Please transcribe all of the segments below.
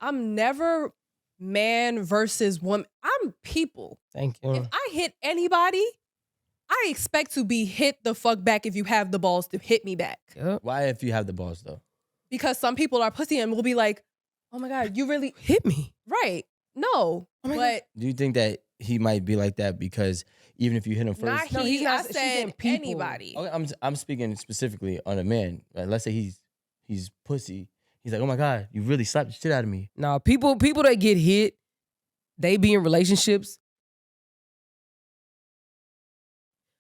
I'm never man versus woman. I'm people. Thank you. If I hit anybody, I expect to be hit the fuck back if you have the balls to hit me back. Yep. Why if you have the balls though? Because some people are pussy and will be like, oh my God, you really Hit me. right. No. Oh my but Do you think that he might be like that because even if you hit him first? not No, he's he, not- I she's saying said people. anybody. Okay, I'm speaking specifically on a man. Like, let's say he's pussy. He's like, oh my God, you really slapped the shit out of me. No, people that get hit, they be in relationships.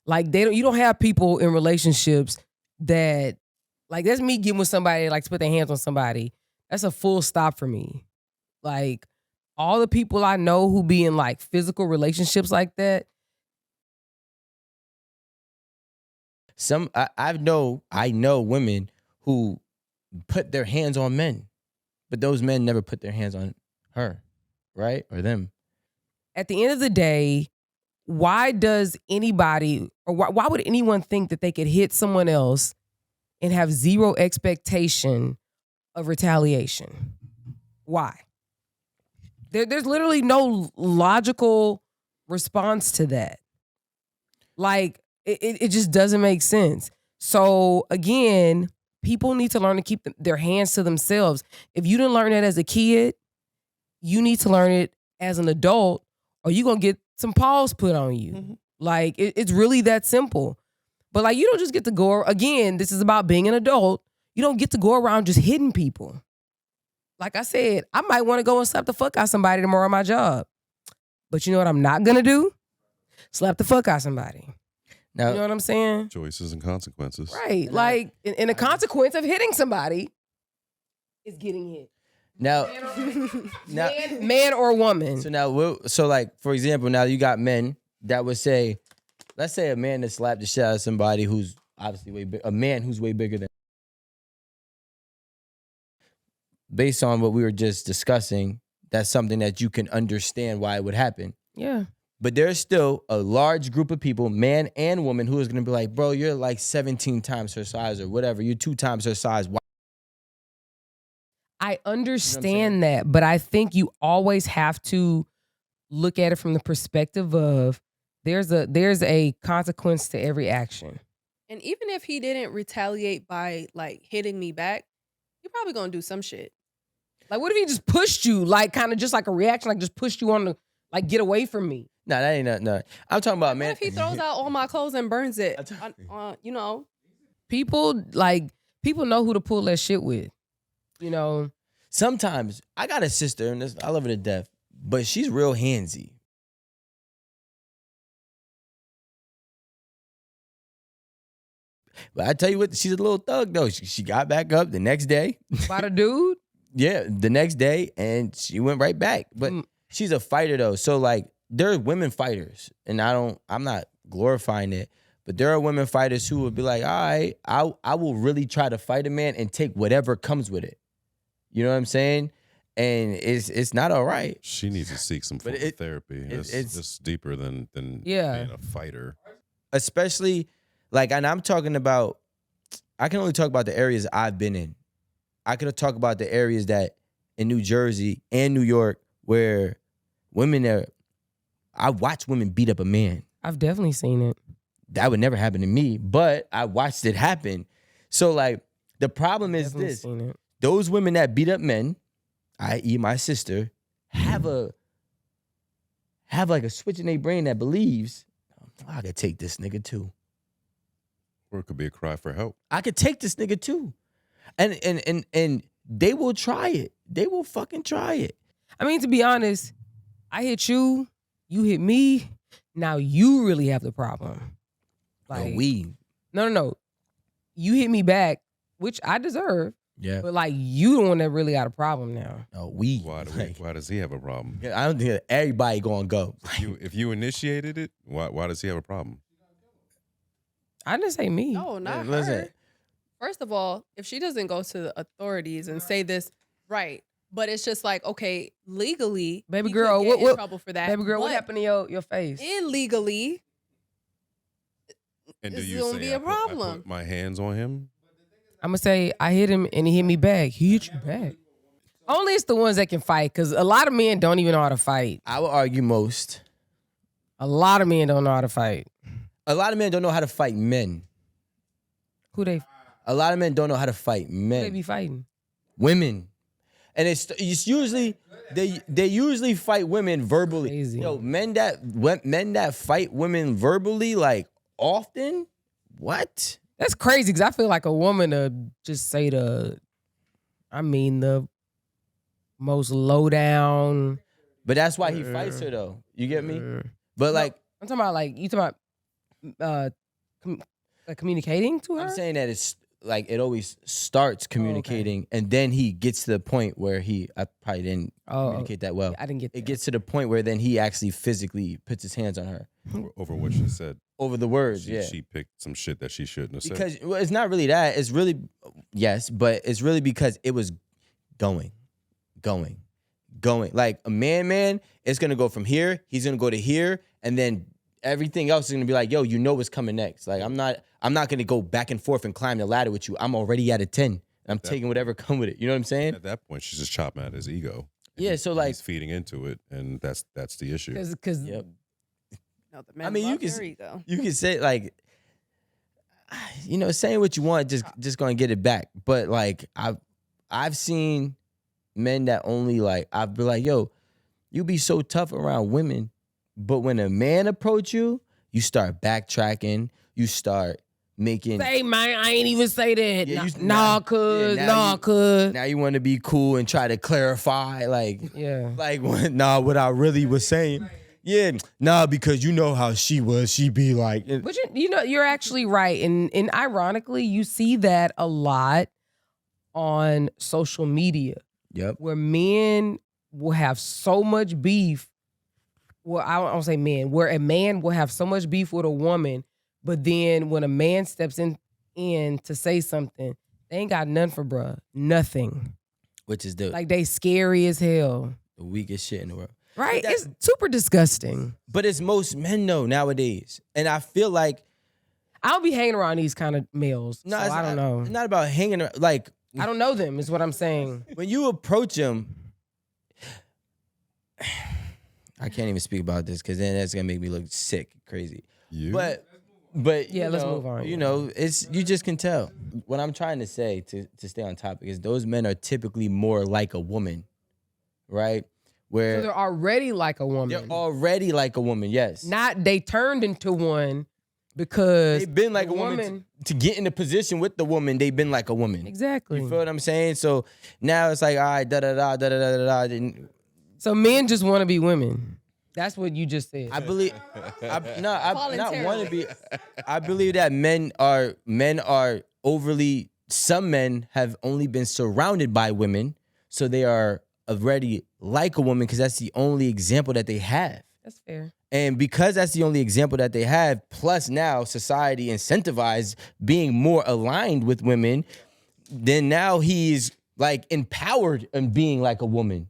Like you don't have people in relationships that, like, that's me getting with somebody that likes to put their hands on somebody. That's a full stop for me. Like, all the people I know who be in like physical relationships like that. I know women who put their hands on men, but those men never put their hands on her, right? Or them. At the end of the day, why does anybody, or why would anyone think that they could hit someone else and have zero expectation of retaliation? Why? There's literally no logical response to that. Like, it just doesn't make sense. So again, people need to learn to keep their hands to themselves. If you didn't learn that as a kid, you need to learn it as an adult, or you're going to get some paws put on you. Mm-hmm. Like, it's really that simple. But like, you don't just get to go, again, this is about being an adult. You don't get to go around just hitting people. Like I said, I might want to go and slap the fuck out somebody tomorrow at my job. But you know what I'm not going to do? Slap the fuck out somebody. Now, You know what I'm saying? Choices and consequences. Right. Like, and the consequence of hitting somebody is getting hit. now, now, Man or woman. so now, so like, for example, now you got men that would say, let's say a man that slapped the shit out of somebody who's obviously way big, a man who's way bigger than. Based on what we were just discussing, that's something that you can understand why it would happen. Yeah. But there's still a large group of people, man and woman, who is going to be like, bro, you're like 17 times her size or whatever. You're 2 times her size. Why? I understand that, but I think you always have to look at it from the perspective of there's a consequence to every action. And even if he didn't retaliate by like hitting me back, he probably gonna do some shit. Like, what if he just pushed you, like, kind of just like a reaction, like just pushed you on the, like, get away from me? No, that ain't nothing. No. I'm talking about, What man. if he throws out all my clothes and burns it? You know, People know who to pull that shit with. You know, Sometimes I got a sister, and I love her to death, but she's real handsy. But I tell you what, she's a little thug though. She got back up the next day. by the dude. Yeah, the next day, and she went right back. But she's a fighter though, so like there are women fighters, and I'm not glorifying it, but there are women fighters who would be like, all right, I will really try to fight a man and take whatever comes with it. You know what I'm saying? And it's not all right. She needs to seek some form of therapy. It's deeper than Yeah. being a fighter. Especially like, and I'm talking about, I can only talk about the areas I've been in. I could talk about the areas that in New Jersey and New York where I watch women beat up a man. I've definitely seen it. That would never happen to me, but I watched it happen. So like, the problem is Definitely this. seen it. Those women that beat up men, i.e. my sister, have like a switch in their brain that believes, I could take this nigga too. Or it could be a cry for help. I could take this nigga too. And they will try it. They will fucking try it. I mean, to be honest, I hit you, you hit me. Now you really have the problem. Like, we. No. You hit me back, which I deserve. Yeah. But like, you the one that really got a problem now. No, we. Why does he have a problem? I don't think everybody gonna go. If you initiated it, why does he have a problem? I didn't say me. no, not Yeah, listen. her. First of all, if she doesn't go to the authorities and say this, right? But it's just like, okay, legally, Baby he girl, could get what in trouble for that. Baby girl, what but happened to your face? illegally? And This do is you gonna say be a I problem. put my hands on him? I'm gonna say I hit him and he hit me back. He hit you back. Only it's the ones that can fight, because a lot of men don't even know how to fight. I would argue most. A lot of men don't know how to fight. A lot of men don't know how to fight men. Who they A lot of men don't know how to fight men. be fighting? Women. And it's usually they usually fight women verbally. Crazy. Yo, men that fight women verbally like often. What? That's crazy, because I feel like a woman to just say the most low down. But that's why he fights her though. You get me? But like I'm talking about you talking about communicating to her. I'm saying that it's like it always starts communicating, and then he gets to the point where I probably didn't communicate that well. I didn't get that. It gets to the point where then he actually physically puts his hands on her over what she said. over the words. She picked some shit that she shouldn't have said. Because well, it's not really that. It's really yes, but it's really because it was going. Like a man, it's gonna go from here. He's gonna go to here, and then everything else is gonna be like, yo, you know what's coming next. Like I'm not gonna go back and forth and climb the ladder with you. I'm already at a 10. I'm taking whatever come with it. You know what I'm saying? At that point, she's just chopping at his ego. Yeah, so like he's feeding into it, and that's the issue. Because yep. No, the men I mean, love their ego. you can say like, saying what you want just gonna get it back. But like I've seen men that only like I've been like, yo, you be so tough around women, but when a man approach you, you start backtracking, you start making. Say, man, I ain't even say that. Yeah, Cuz. Now you want to be cool and try to clarify, like, Yeah. like what I really was saying. Yeah, because you know how she was. She be like, But you're actually right, and ironically, you see that a lot on social media. Yep. Where men will have so much beef. Well, I don't say men. Where a man will have so much beef with a woman, but then when a man steps in to say something, they ain't got none for bruh. Nothing. Which is Like they scary as hell. the weakest shit in the world. Right? It's super disgusting. But it's most men though nowadays, and I feel like I don't be hanging around these kind of males. no, so it's I don't know. It's not about hanging around. Like I don't know them. Is what I'm saying. when you approach them, I can't even speak about this because then that's gonna make me look sick, crazy. But yeah, let's move on. You just can tell. What I'm trying to say to stay on topic is those men are typically more like a woman, right? Where So they're already like a woman. they're already like a woman, yes. Not they turned into one because They've been like a woman to get in a position with the woman. They've been like a woman. Exactly. You feel what I'm saying? So now it's like, all right, da da da da da da da. So men just want to be women. That's what you just said. I believe, not want to be. I believe that men are overly. Some men have only been surrounded by women, so they are already like a woman because that's the only example that they have. That's fair. And because that's the only example that they have, plus now society incentivized being more aligned with women, then now he's like empowered in being like a woman.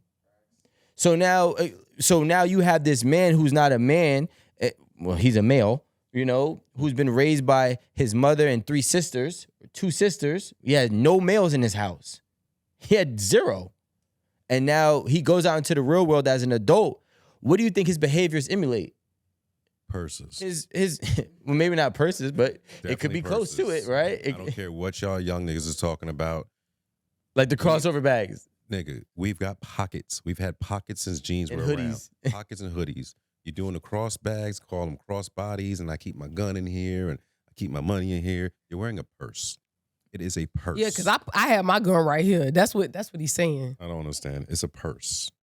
So now you have this man who's not a man. Well, he's a male, who's been raised by his mother and two sisters. He had no males in his house. He had zero. And now he goes out into the real world as an adult. What do you think his behaviors emulate? Purses. His well, maybe not purses, but Definitely it could be close to it, right? I don't care what y'all young niggas is talking about. Like the crossover bags. Nigga, we've got pockets. We've had pockets since jeans And were hoodies. around. Pockets and hoodies. You're doing the cross bags, call them cross bodies, and I keep my gun in here and I keep my money in here. You're wearing a purse. It is a purse. Yeah, because I have my gun right here. That's what he's saying. I don't understand. It's a purse.